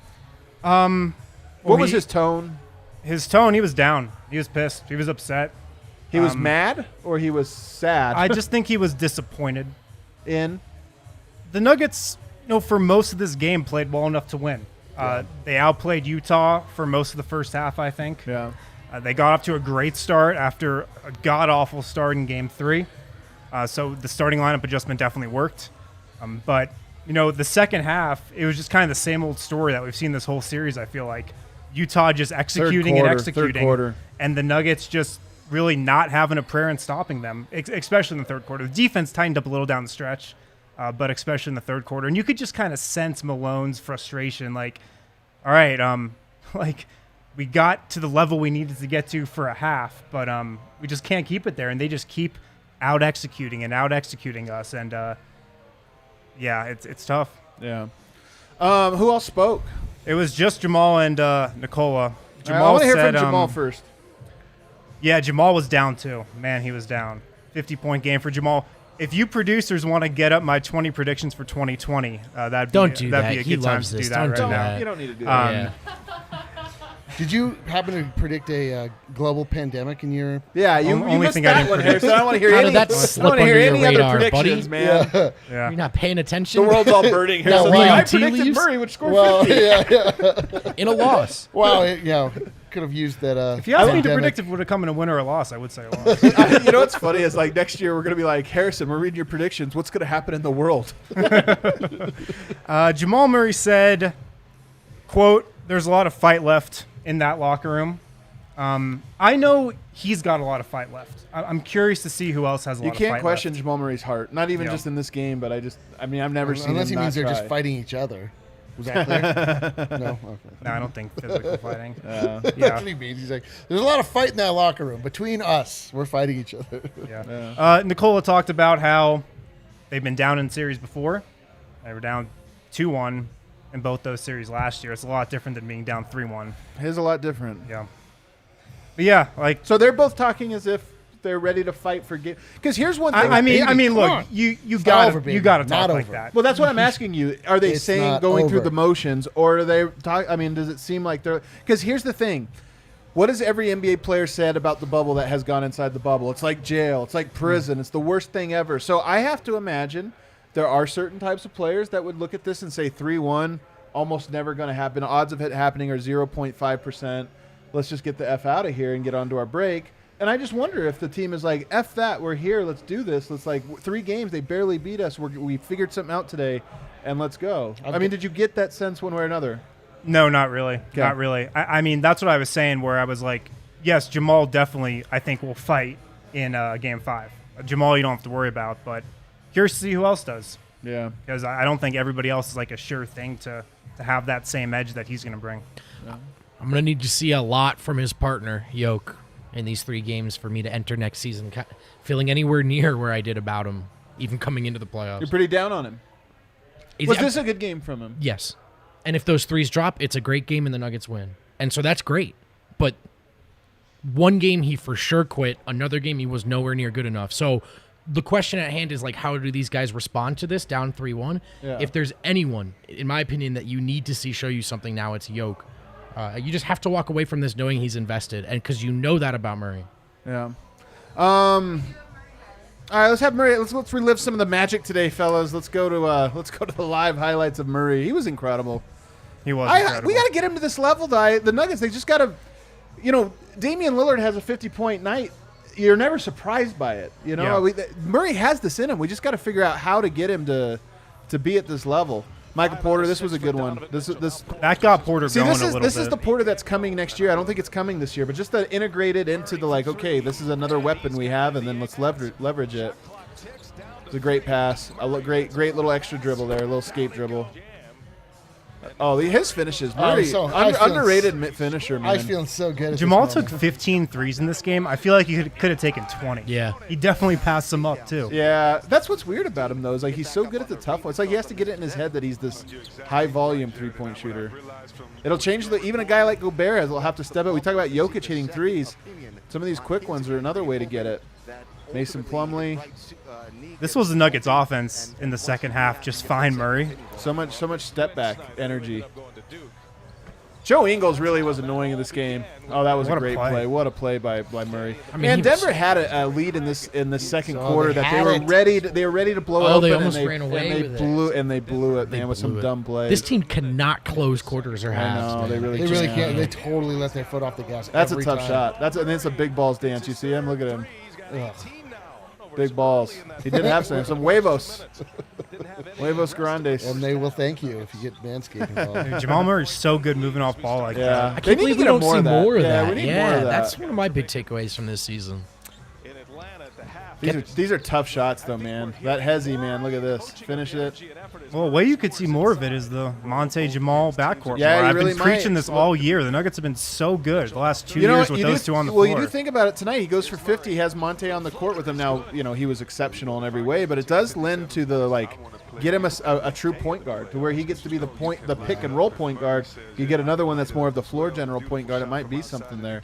What was his tone? His tone, he was down. He was pissed. He was upset. He was mad, or he was sad? I just think he was disappointed. In the Nuggets, for most of this game, played well enough to win. They outplayed Utah for most of the first half, I think. Yeah. They got off to a great start after a god-awful start in Game 3. So the starting lineup adjustment definitely worked. But, the second half, it was just kind of the same old story that we've seen this whole series, I feel like. Utah just executing and executing. Third quarter. And the Nuggets just really not having a prayer in stopping them, especially in the third quarter. The defense tightened up a little down the stretch, but especially in the third quarter. And you could just kind of sense Malone's frustration. Like, all right, we got to the level we needed to get to for a half, but we just can't keep it there. And they just keep out-executing us. And, it's tough. Yeah. Who else spoke? It was just Jamal and Nikola. Jamal I want to hear said, from Jamal first. Yeah, Jamal was down too. Man, he was down. 50-point game for Jamal. If you producers want to get up my 20 predictions for 2020, that'd be a good time to do that right now. You don't need to do that. Did you happen to predict a global pandemic in your? Yeah, you only missed thing that I didn't one, predict. Harrison. I don't want to hear How any. did that I slip don't want to hear under any your other radar, predictions, buddy? man. Yeah. You're not paying attention. The world's all burning here. No, So wow. I Tea predicted leaves? Murray would score Well, 50. yeah. In a loss. Wow, could have used that. If you asked me to pandemic. predict if it would have come in a win or a loss, I would say a loss. You know what's funny is next year we're going to be like, Harrison, we're reading your predictions. What's going to happen in the world? Jamal Murray said, quote, "There's a lot of fight left in that locker room." I know he's got a lot of fight left. I'm curious to see who else has a lot of fight left. You can't question Jamal Murray's heart. Not even just in this game, but I've never seen Unless him he means not they're try. just fighting each other. Was that clear? No? Okay. No, I don't think physical fighting. That's what he means. He's like, there's a lot of fight in that locker room. Between us, we're fighting each other. Yeah. Nikola talked about how they've been down in series before. They were down 2-1 in both those series last year. It's a lot different than being down 3-1. It is a lot different. Yeah. But yeah, so they're both talking as if they're ready to fight for game. Because here's one thing. I mean, come look, on. you not over, got to baby. talk Not like over. that. Well, that's what I'm asking you. Are they It's saying not going through over. the motions, or are they talk? I mean, does it seem like they're? Because here's the thing. What has every NBA player said about the bubble that has gone inside the bubble? It's like jail. It's like prison. It's the worst thing ever. So I have to imagine there are certain types of players that would look at this and say 3-1, almost never going to happen. Odds of it happening are 0.5%. Let's just get the F out of here and get onto our break. And I just wonder if the team is like, F that, we're here, let's do this. Let's 3 games, they barely beat us. We figured something out today, and let's go. I mean, did you get that sense one way or another? No, not really. Okay. Not really. I mean, that's what I was saying where I was like, yes, Jamal definitely, I think, will fight in Game 5. Jamal, you don't have to worry about, but curious to see who else does. Yeah. Because I don't think everybody else is like a sure thing to have that same edge that he's going to bring. I'm going to need to see a lot from his partner, Jokic, in these 3 games for me to enter next season feeling anywhere near where I did about him, even coming into the playoffs. You're pretty down on him. Was this a good game from him? Yes. And if those 3s drop, it's a great game and the Nuggets win. And so that's great. But one game he for sure quit. Another game he was nowhere near good enough. So the question at hand is how do these guys respond to this down 3-1? Yeah. If there's anyone, in my opinion, that you need to see show you something now, it's Jokic. You just have to walk away from this knowing he's invested, and because you know that about Murray. Yeah. All right, let's have Murray. Let's relive some of the magic today, fellas. Let's go to the live highlights of Murray. He was incredible. He was incredible. We got to get him to this level, though. The Nuggets, they just got to, Damian Lillard has a 50-point night. You're never surprised by it. Yeah. Murray has this in him. We just got to figure out how to get him to be at this level. Michael Porter, this was a good one. That got Porter going a little bit. This is the Porter that's coming next year. I don't think it's coming this year, but just to integrate it into the okay, this is another weapon we have, and then let's leverage it. It's a great pass. A great little extra dribble there, a little escape dribble. Oh, his finishes. I was Murray, feeling underrated finisher, man. I was feeling so good. At Jamal this took moment. 15 threes in this game. I feel like he could have taken 20. Yeah. He definitely passed them up, too. Yeah, that's what's weird about him, though. Is like he's so good at the tough ones. It's like he has to get it in his head that he's this high-volume three-point shooter. It'll change even a guy like Gobert will have to step up. We talk about Jokic hitting threes. Some of these quick ones are another way to get it. Mason Plumlee. This was the Nuggets' offense in the second half. Just find Murray. So much step back energy. Joe Ingles really was annoying in this game. Oh, that was a What a great play. play. What a play by Murray. I mean, And he was- Denver had a lead in this second So quarter they that they had were it. ready. They were ready to blow it Oh, open. they almost and ran away and they with it. blew it. And they blew it, man, with some blew it. dumb plays. This team cannot close quarters or I halves. know, man. they really They really can't. can't. They totally let their foot off the gas. That's a every tough time. shot. And it's a big balls dance. You see him? Look at him. Ugh. Big balls. He did have some huevos. Huevos grandes. And they will thank you if you get Manscaped involved. Dude, Jamal Murray's so good moving off ball like Yeah. that. I They can't need to believe we get him don't see that. more of Yeah, that. we need Yeah, more of that. that's one of my big takeaways from this season. These are tough shots, though, man. That Hezzy, man. Look at this. Finish it. Well, a way you could see more of it is the Monte Jamal backcourt. Yeah, war. you I've really been preaching might. this all year. The Nuggets have been so good the last 2 You know years what? with those two on the Well, floor. you do think about it tonight. He goes for 50. He has Monte on the court with him now. You know, he was exceptional in every way, but it does lend to the get him a true point guard to where he gets to be the pick and roll point guard. You get another one that's more of the floor general point guard. It might be something there.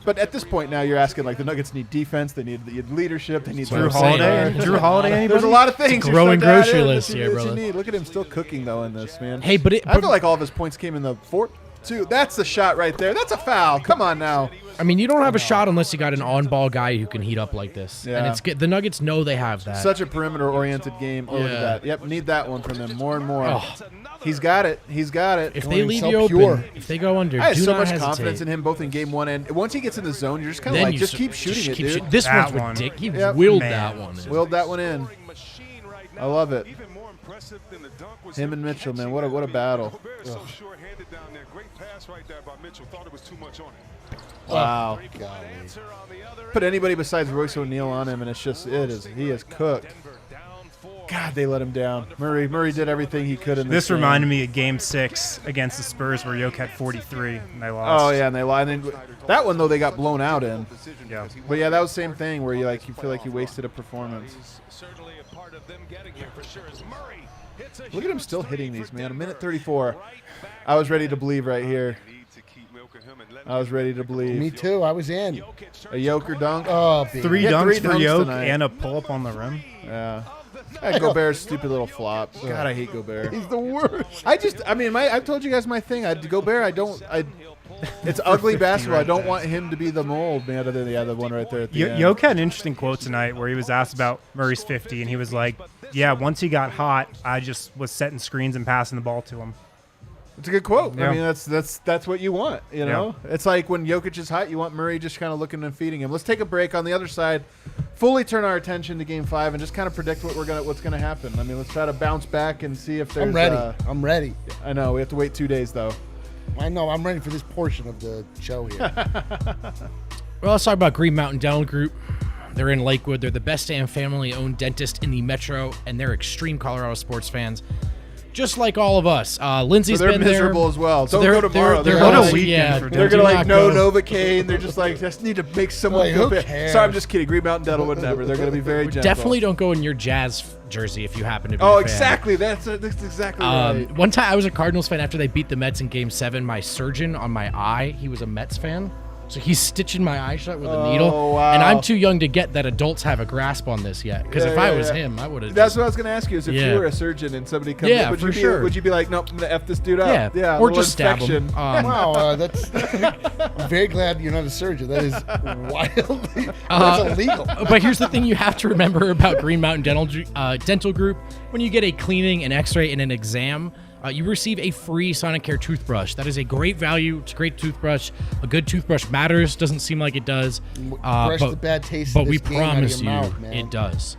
But at this point now, you're asking the Nuggets need defense. They need leadership. They need Drew what I'm saying. Holiday. Drew Holiday. There's Anybody? a lot of things. You're growing starting to add grocery in list that you- here, that you brother. need. Look at him still cooking though in this, man. Hey, but I feel like all of his points came in the fourth. Two. That's the shot right there. That's a foul. Come on now. I mean, you don't have a shot unless you got an on-ball guy who can heat up like this. Yeah. And it's good. The Nuggets know they have that. Such a perimeter-oriented game. Oh, look at Yeah. that. Yep, need that one from him more and more. Oh. He's got it. He's got it. If Going they leave so you open, pure. if they go under, I have do so not much hesitate. confidence in him both in game one and once he gets in the zone, you're just kind of Then like, you just s- keep shooting it, keep dude. shoot- This That one's one. ridiculous. He Yep. willed Man. that one. Willed that one in. I love it. Him and Mitchell, man, what a battle. Wow. Golly. Put anybody besides Royce O'Neal on him, and he is cooked. God, they let him down. Murray did everything he could in This game. reminded me of Game 6 against the Spurs where Jokic had 43 and they lost. Oh yeah, and they lied. And that one though, they got blown out in. Yeah. But yeah, that was the same thing where you feel like you wasted a performance. Look at him still hitting these, man. A minute 34. I was ready to believe right here. I was ready to believe. Me too. I was in. A Joker dunk. Oh, baby. Three He had dunks 3 for dunks Jokic tonight. and a pull-up on the rim. Yeah. That Gobert's stupid little flop. God, I hate Gobert. He's the worst. I've told you guys my thing. Gobert, it's ugly basketball. I don't want him to be the mold, man, other than the one right there at the end. Jokic had an interesting quote tonight where he was asked about Murray's 50, and he was like, yeah, once he got hot, I just was setting screens and passing the ball to him. It's a good quote. Yeah. I mean, that's what you want, you know? It's like when Jokic is hot, you want Murray just kind of looking and feeding him. Let's take a break. On the other side, fully turn our attention to Game 5 and just kind of predict what's going to happen. I mean, let's try to bounce back and see if there's I'm ready. I'm ready. I know. We have to wait 2 days, though. I know. I'm ready for this portion of the show here. Well, let's talk about Green Mountain Dental Group. They're in Lakewood. They're the best damn family-owned dentist in the metro, and they're extreme Colorado sports fans, just like all of us. Lindsay's So they're been there. miserable as well. So Don't go tomorrow. They're What a honestly- weekend yeah, for They're do gonna not no go. Novocaine. They're just like, just need to make someone Like, feel who bad. cares? Sorry, I'm just kidding. Green Mountain Dental would never. They're gonna be very gentle. Definitely don't go in your Jazz jersey if you happen to be. Oh, a fan. exactly. That's exactly right. One time I was a Cardinals fan after they beat the Mets in Game 7. My surgeon on my eye, he was a Mets fan. So he's stitching my eye shut with a needle. wow. And I'm too young to get that adults have a grasp on this yet. Because Yeah, if I yeah, was yeah. him, I would have. That's what I was gonna ask you. Is if Yeah. you were a surgeon and somebody comes, Yeah, would for you be, sure. Would you be like, nope, I'm gonna f this dude up? Yeah, yeah, a or little just stab him. infection. Wow, that's. I'm very glad you're not a surgeon. That is wildly. That's illegal. But here's the thing you have to remember about Green Mountain Dental Group. When you get a cleaning, an x-ray, and an exam, you receive a free Sonicare toothbrush. That is a great value. It's a great toothbrush. A good toothbrush matters. Doesn't seem like it does. Brush the bad taste But of we this game out of promise your you mouth, man. it does.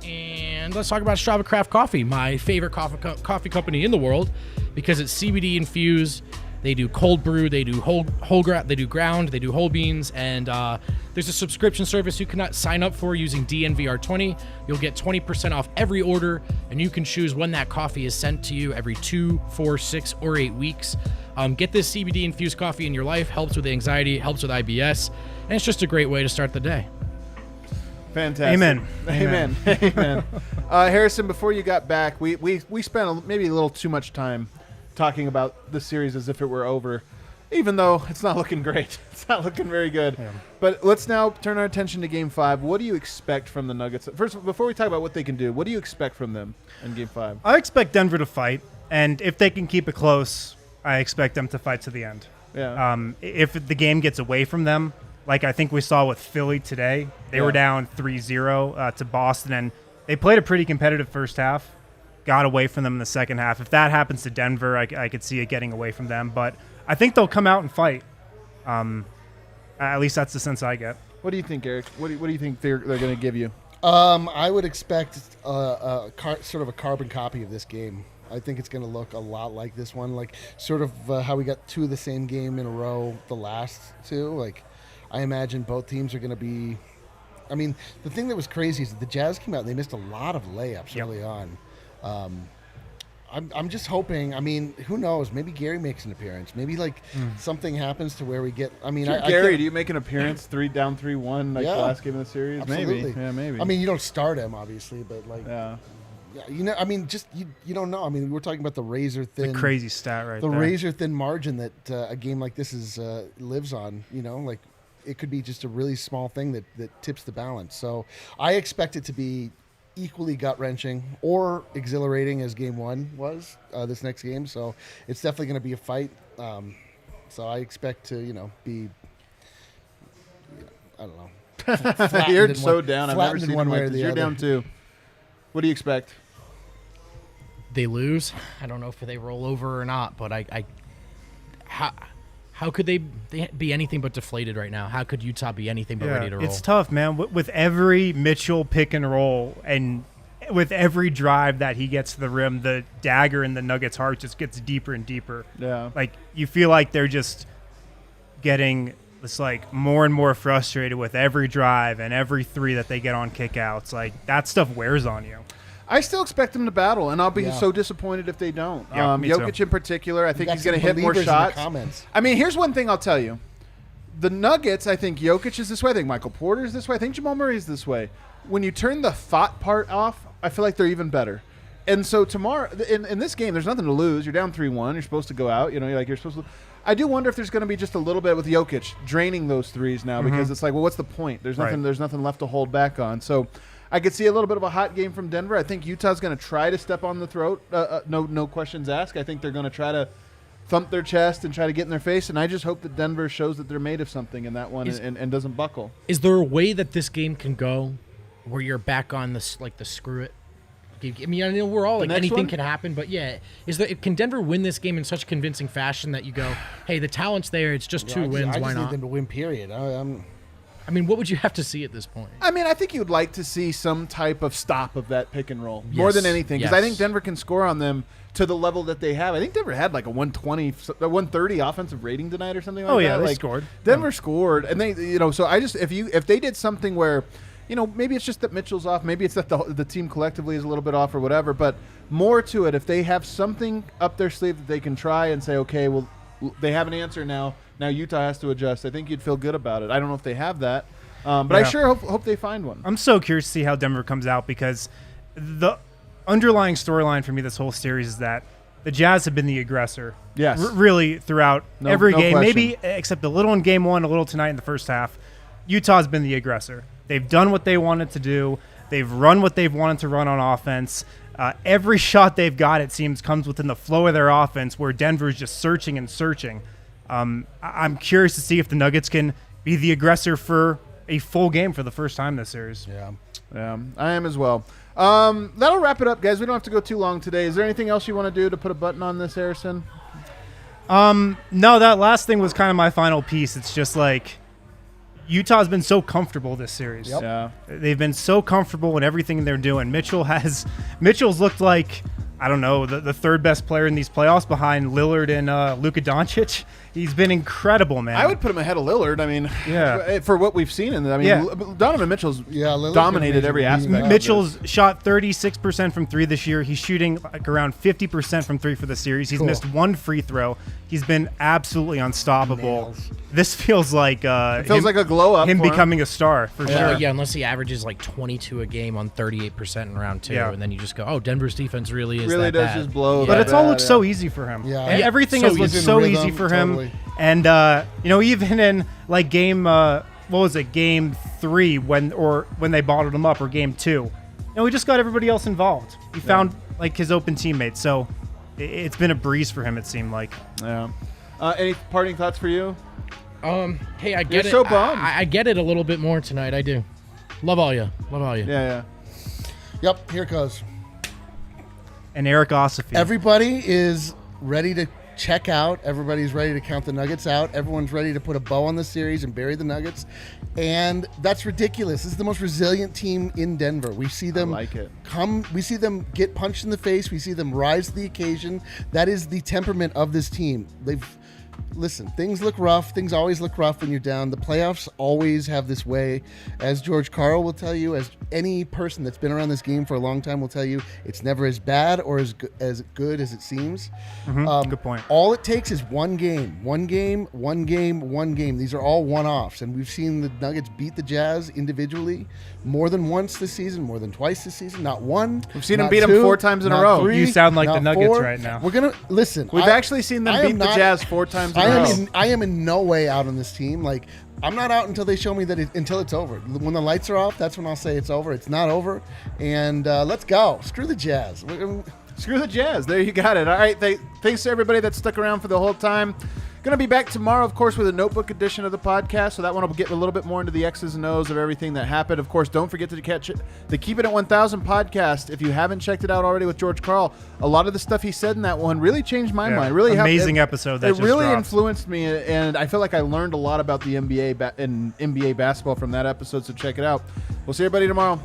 And let's talk about Strava Craft Coffee, my favorite coffee company in the world, because it's CBD infused. They do cold brew, they do they do ground, they do whole beans, and there's a subscription service you can sign up for using DNVR 20. You'll get 20% off every order, and you can choose when that coffee is sent to you every 2, 4, 6, or 8 weeks. Get this CBD infused coffee in your life. Helps with anxiety, helps with IBS, and it's just a great way to start the day. Fantastic. Amen. Amen. Harrison, before you got back, we spent maybe a little too much time talking about the series as if it were over, even though it's not looking great. It's not looking very good. Yeah. But let's now turn our attention to Game 5. What do you expect from the Nuggets? First, before we talk about what they can do, what do you expect from them in Game 5? I expect Denver to fight, and if they can keep it close, I expect them to fight to the end. Yeah. If the game gets away from them, like I think we saw with Philly today, they were down 3-0 to Boston, and they played a pretty competitive first half. Got away from them in the second half. If that happens to Denver, I could see it getting away from them. But I think they'll come out and fight. At least that's the sense I get. What do you think, Eric? What do you think they're going to give you? I would expect sort of a carbon copy of this game. I think it's going to look a lot like this one, like sort of how we got 2 of the same game in a row the last 2. Like, I imagine both teams are going to be. I mean, the thing that was crazy is that the Jazz came out and they missed a lot of layups early on. I'm just hoping. I mean, who knows? Maybe Gary makes an appearance. Maybe something happens to where we get. I mean, Gary, do you make an appearance 3-1 like the last game of the series? Absolutely. Maybe. Yeah, maybe. I mean, you don't start him obviously, but like, you know, I mean, just you don't know. I mean, we're talking about the razor thin, the crazy stat right there. The razor thin margin that a game like this is lives on. You know, like it could be just a really small thing that tips the balance. So I expect it to be equally gut-wrenching or exhilarating as Game 1 was this next game. So it's definitely going to be a fight. So I expect to, be, I don't know. You're so down. I've never seen one like this. You're down too. What do you expect? They lose. I don't know if they roll over or not, but how could they be anything but deflated right now? How could Utah be anything but ready to roll? It's tough, man. With every Mitchell pick and roll and with every drive that he gets to the rim, the dagger in the Nuggets' heart just gets deeper and deeper. Yeah. Like, you feel like they're just getting this, like, more and more frustrated with every drive and every 3 that they get on kickouts. Like, that stuff wears on you. I still expect them to battle, and I'll be so disappointed if they don't. Yeah, Jokic too. in particular, I think he's going to hit more shots. I mean, here's one thing I'll tell you. The Nuggets, I think Jokic is this way. I think Michael Porter is this way. I think Jamal Murray is this way. When you turn the thought part off, I feel like they're even better. And so tomorrow, in this game, there's nothing to lose. You're down 3-1. You're supposed to go out. You're supposed to. I do wonder if there's going to be just a little bit with Jokic draining those threes now because it's like, well, what's the point? There's nothing. There's nothing left to hold back on. So I could see a little bit of a hot game from Denver. I think Utah's going to try to step on the throat. No questions asked. I think they're going to try to thump their chest and try to get in their face. And I just hope that Denver shows that they're made of something in that one and doesn't buckle. Is there a way that this game can go where you're back on the screw it? I mean, I know we're all like anything can happen, but yeah, can Denver win this game in such convincing fashion that you go, hey, the talent's there, it's just 2 wins, why not? I just need them to win, period. I mean, what would you have to see at this point? I mean, I think you'd like to see some type of stop of that pick and roll more than anything because I think Denver can score on them to the level that they have. I think Denver had like a 130 offensive rating tonight or something like that. Oh yeah, they like, scored. Denver scored, and they, so I just if they did something where, maybe it's just that Mitchell's off, maybe it's that the team collectively is a little bit off or whatever, but more to it, if they have something up their sleeve that they can try and say, okay, well, they have an answer now. Now Utah has to adjust. I think you'd feel good about it. I don't know if they have that, but I sure hope they find one. I'm so curious to see how Denver comes out because the underlying storyline for me this whole series is that the Jazz have been the aggressor. Yes. Really throughout every game, question. maybe except a little in Game 1, a little tonight in the first half. Utah's been the aggressor. They've done what they wanted to do. They've run what they've wanted to run on offense. Every shot they've got, it seems, comes within the flow of their offense where Denver's just searching and searching. I'm curious to see if the Nuggets can be the aggressor for a full game for the first time this series. Yeah, I am as well. That'll wrap it up, guys. We don't have to go too long today. Is there anything else you want to do to put a button on this, Harrison? No, that last thing was kind of my final piece. It's just like Utah's been so comfortable this series. Yep. Yeah. They've been so comfortable in everything they're doing. Mitchell's looked like I don't know, the third best player in these playoffs behind Lillard and Luka Doncic. He's been incredible, man. I would put him ahead of Lillard. I mean, Yeah. for what we've seen. Donovan Mitchell's Lillard's dominated been every amazing. aspect. Mitchell's shot 36% from 3 this year. He's shooting like around 50% from 3 for the series. He's Cool. missed 1 free throw. He's been absolutely unstoppable. Nails. This feels like It feels like a glow up. him for becoming a star for sure. Yeah, unless he averages like 22 a game on 38% in round 2, Yeah. and then you just go, oh, Denver's defense really is really that does bad. just blow. But that it's all bad, looked so easy for him. Yeah. And Yeah. everything So has looked he's in so rhythm, easy for him. totally. And even in like game game 3 when they bottled him up, or game 2, he just got everybody else involved. He found like his open teammates. So it's been a breeze for him, it seemed like. Yeah. Any parting thoughts for you? Hey, I get You're it. so bummed. I get it a little bit more tonight. I do. Love all you. Yeah. Yep, here it goes. And Eric Ossoffy. Everybody is ready to check out. Everybody's ready to count the Nuggets out. Everyone's ready to put a bow on the series and bury the Nuggets. And that's ridiculous. This is the most resilient team in Denver. We see them like it. we see them get punched in the face. We see them rise to the occasion. That is the temperament of this team. Listen, things look rough. Things always look rough when you're down. The playoffs always have this way. As George Karl will tell you, as any person that's been around this game for a long time will tell you, it's never as bad or as good as it seems. Good point. All it takes is one game. These are all one-offs. And we've seen the Nuggets beat the Jazz individually more than once this season, more than twice this season. Not one. We've seen them not beat them two, 4 times in a not row. three, You sound like not the Nuggets 4. right now. We're going to listen. We've actually seen them beat the Jazz 4 times in a row. I am in no way out on this team. Like, I'm not out until they show me that until it's over. When the lights are off, that's when I'll say it's over. It's not over. And let's go. Screw the Jazz. Screw the Jazz. There you got it. All right. Thanks to everybody that stuck around for the whole time. Going to be back tomorrow, of course, with a notebook edition of the podcast. So that one will get a little bit more into the X's and O's of everything that happened. Of course, don't forget to catch the Keep It at 1000 podcast. If you haven't checked it out already with George Karl, a lot of the stuff he said in that one really changed my mind. Really amazing episode that it just really dropped. influenced me, and I feel like I learned a lot about the NBA and NBA basketball from that episode. So check it out. We'll see everybody tomorrow.